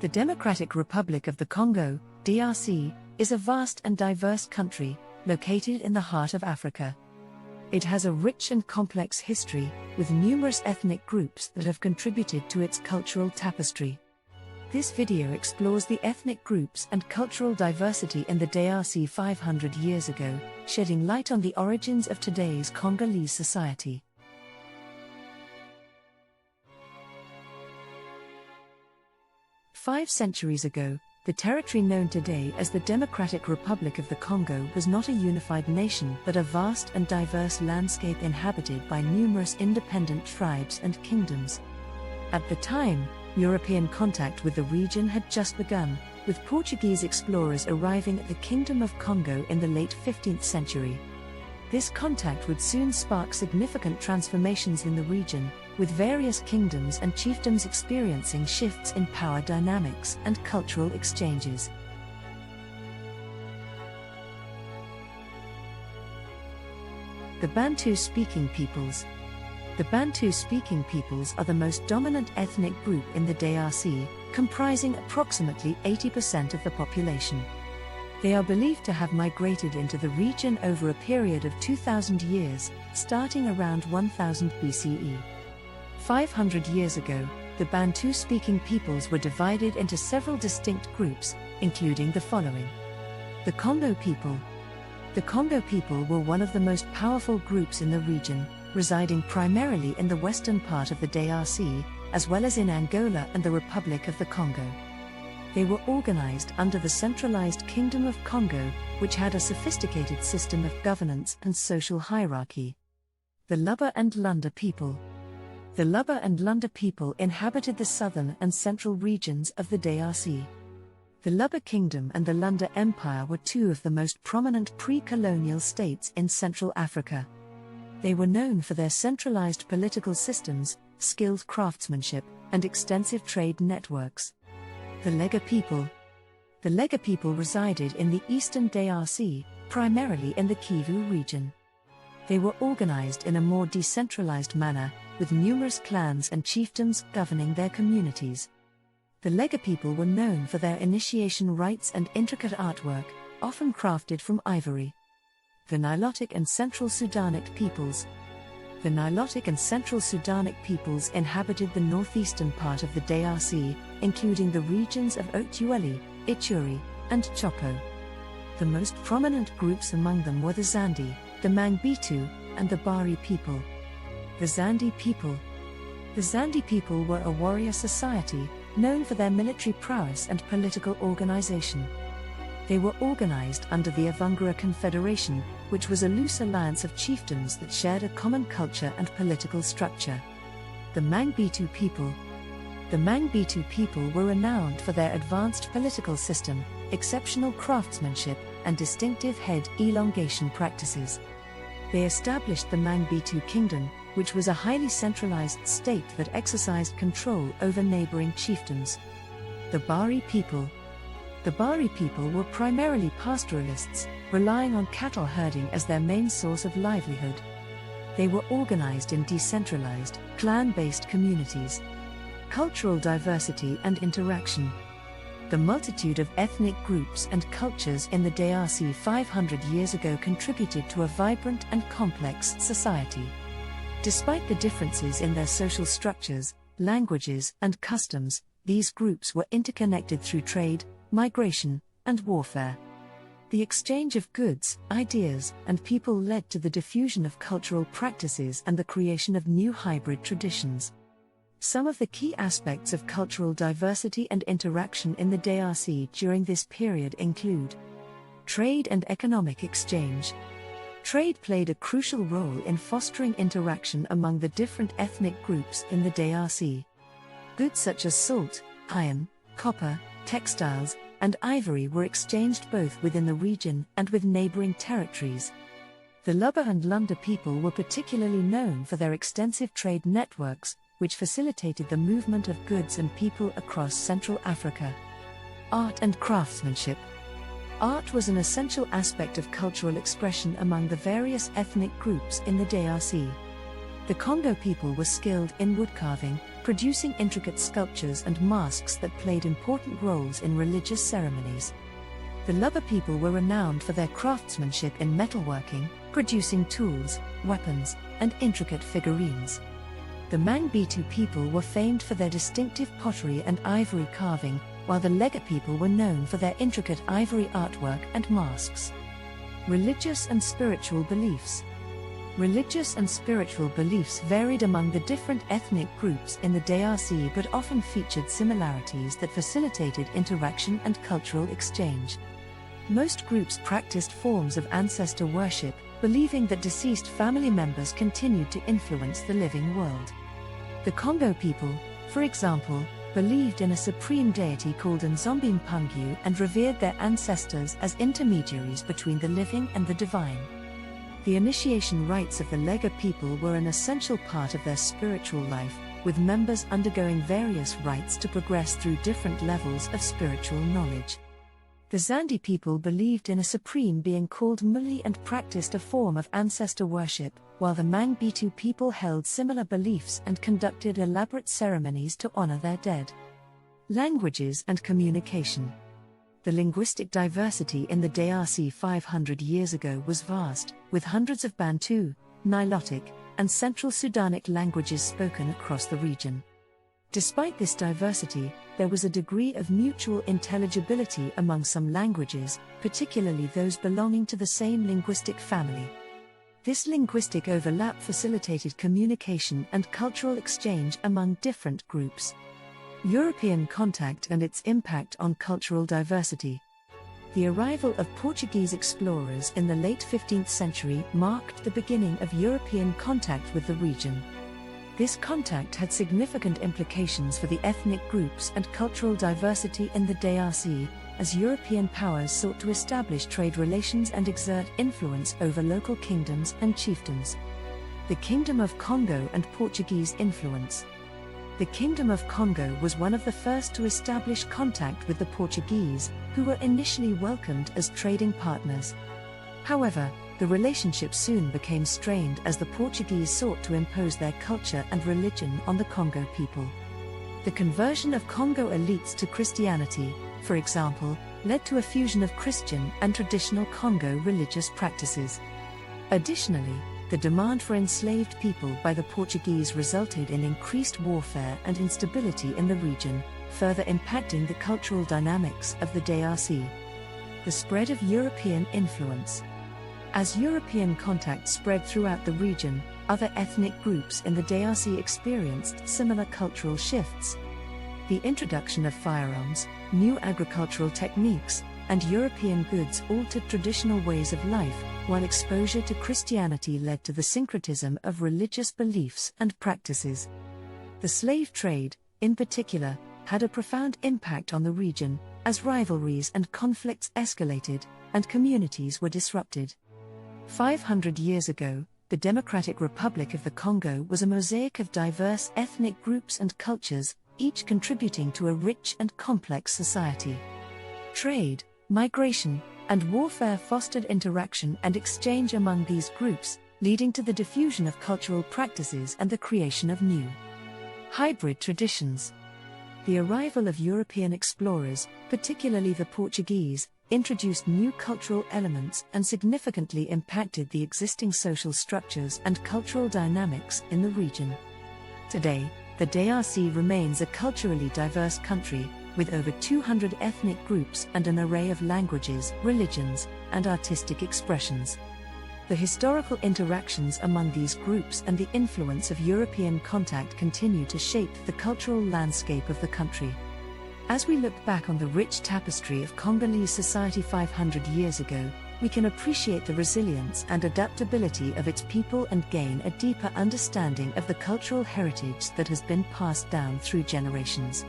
The Democratic Republic of the Congo, DRC, is a vast and diverse country, located in the heart of Africa. It has a rich and complex history, with numerous ethnic groups that have contributed to its cultural tapestry. This video explores the ethnic groups and cultural diversity in the DRC 500 years ago, shedding light on the origins of today's Congolese society. Five centuries ago, the territory known today as the Democratic Republic of the Congo was not a unified nation but a vast and diverse landscape inhabited by numerous independent tribes and kingdoms. At the time, European contact with the region had just begun, with Portuguese explorers arriving at the Kingdom of Congo in the late 15th century. This contact would soon spark significant transformations in the region, with various kingdoms and chiefdoms experiencing shifts in power dynamics and cultural exchanges. The Bantu-speaking peoples. The Bantu-speaking peoples are the most dominant ethnic group in the DRC, comprising approximately 80% of the population. They are believed to have migrated into the region over a period of 2,000 years, starting around 1000 BCE. 500 years ago, the Bantu-speaking peoples were divided into several distinct groups, including the following. The Congo people. The Congo people were one of the most powerful groups in the region, residing primarily in the western part of the DRC, as well as in Angola and the Republic of the Congo. They were organized under the centralized Kingdom of Congo, which had a sophisticated system of governance and social hierarchy. The Luba and Lunda people. The Luba and Lunda people inhabited the southern and central regions of the DRC. The Luba Kingdom and the Lunda Empire were two of the most prominent pre-colonial states in Central Africa. They were known for their centralized political systems, skilled craftsmanship, and extensive trade networks. The Lega people. The Lega people resided in the eastern DRC, primarily in the Kivu region. They were organized in a more decentralized manner, with numerous clans and chiefdoms governing their communities. The Lega people were known for their initiation rites and intricate artwork, often crafted from ivory. The Nilotic and Central Sudanic peoples. The Nilotic and Central Sudanic peoples inhabited the northeastern part of the DRC, including the regions of Otueli, Ituri, and Chopo. The most prominent groups among them were the Zandi, the Mangbitu, and the Bari people. The Zandi people. The Zandi people were a warrior society, known for their military prowess and political organization. They were organized under the Avungara Confederation, which was a loose alliance of chiefdoms that shared a common culture and political structure. The Mangbitu people. The Mangbitu people were renowned for their advanced political system, exceptional craftsmanship, and distinctive head elongation practices. They established the Mangbitu Kingdom, which was a highly centralized state that exercised control over neighboring chiefdoms. The Bari people. The Bari people were primarily pastoralists, relying on cattle herding as their main source of livelihood. They were organized in decentralized, clan-based communities. Cultural diversity and interaction. The multitude of ethnic groups and cultures in the DRC 500 years ago contributed to a vibrant and complex society. Despite the differences in their social structures, languages, and customs, these groups were interconnected through trade, migration, and warfare. The exchange of goods, ideas, and people led to the diffusion of cultural practices and the creation of new hybrid traditions. Some of the key aspects of cultural diversity and interaction in the DRC during this period include trade and economic exchange. Trade played a crucial role in fostering interaction among the different ethnic groups in the DRC. Goods such as salt, iron, copper, textiles, and ivory were exchanged both within the region and with neighboring territories. The Luba and Lunda people were particularly known for their extensive trade networks, which facilitated the movement of goods and people across Central Africa. Art and craftsmanship. Art was an essential aspect of cultural expression among the various ethnic groups in the DRC. The Congo people were skilled in woodcarving, producing intricate sculptures and masks that played important roles in religious ceremonies. The Lubba people were renowned for their craftsmanship in metalworking, producing tools, weapons, and intricate figurines. The Mangbitu people were famed for their distinctive pottery and ivory carving, while the Lega people were known for their intricate ivory artwork and masks. Religious and spiritual beliefs. Religious and spiritual beliefs varied among the different ethnic groups in the DRC but often featured similarities that facilitated interaction and cultural exchange. Most groups practiced forms of ancestor worship, believing that deceased family members continued to influence the living world. The Congo people, for example, believed in a supreme deity called Nzombi-Mpangu and revered their ancestors as intermediaries between the living and the divine. The initiation rites of the Lega people were an essential part of their spiritual life, with members undergoing various rites to progress through different levels of spiritual knowledge. The Zandi people believed in a supreme being called Muli and practiced a form of ancestor worship, while the Mangbitu people held similar beliefs and conducted elaborate ceremonies to honor their dead. Languages and communication. The linguistic diversity in the DRC 500 years ago was vast, with hundreds of Bantu, Nilotic, and Central Sudanic languages spoken across the region. Despite this diversity, there was a degree of mutual intelligibility among some languages, particularly those belonging to the same linguistic family. This linguistic overlap facilitated communication and cultural exchange among different groups. European contact and its impact on cultural diversity. The arrival of Portuguese explorers in the late 15th century marked the beginning of European contact with the region. This contact had significant implications for the ethnic groups and cultural diversity in the DRC, as European powers sought to establish trade relations and exert influence over local kingdoms and chiefdoms. The Kingdom of Congo and Portuguese influence. The Kingdom of Congo was one of the first to establish contact with the Portuguese, who were initially welcomed as trading partners. However, the relationship soon became strained as the Portuguese sought to impose their culture and religion on the Congo people. The conversion of Congo elites to Christianity, for example, led to a fusion of Christian and traditional Congo religious practices. Additionally, the demand for enslaved people by the Portuguese resulted in increased warfare and instability in the region, further impacting the cultural dynamics of the DRC. The spread of European influence. As European contact spread throughout the region, other ethnic groups in the DRC experienced similar cultural shifts. The introduction of firearms, new agricultural techniques, and European goods altered traditional ways of life, while exposure to Christianity led to the syncretism of religious beliefs and practices. The slave trade, in particular, had a profound impact on the region, as rivalries and conflicts escalated, and communities were disrupted. 500 years ago, the Democratic Republic of the Congo was a mosaic of diverse ethnic groups and cultures, each contributing to a rich and complex society. Trade, migration, and warfare fostered interaction and exchange among these groups, leading to the diffusion of cultural practices and the creation of new hybrid traditions. The arrival of European explorers, particularly the Portuguese, introduced new cultural elements and significantly impacted the existing social structures and cultural dynamics in the region. Today, the DRC remains a culturally diverse country, with over 200 ethnic groups and an array of languages, religions, and artistic expressions. The historical interactions among these groups and the influence of European contact continue to shape the cultural landscape of the country. As we look back on the rich tapestry of Congolese society 500 years ago, we can appreciate the resilience and adaptability of its people and gain a deeper understanding of the cultural heritage that has been passed down through generations.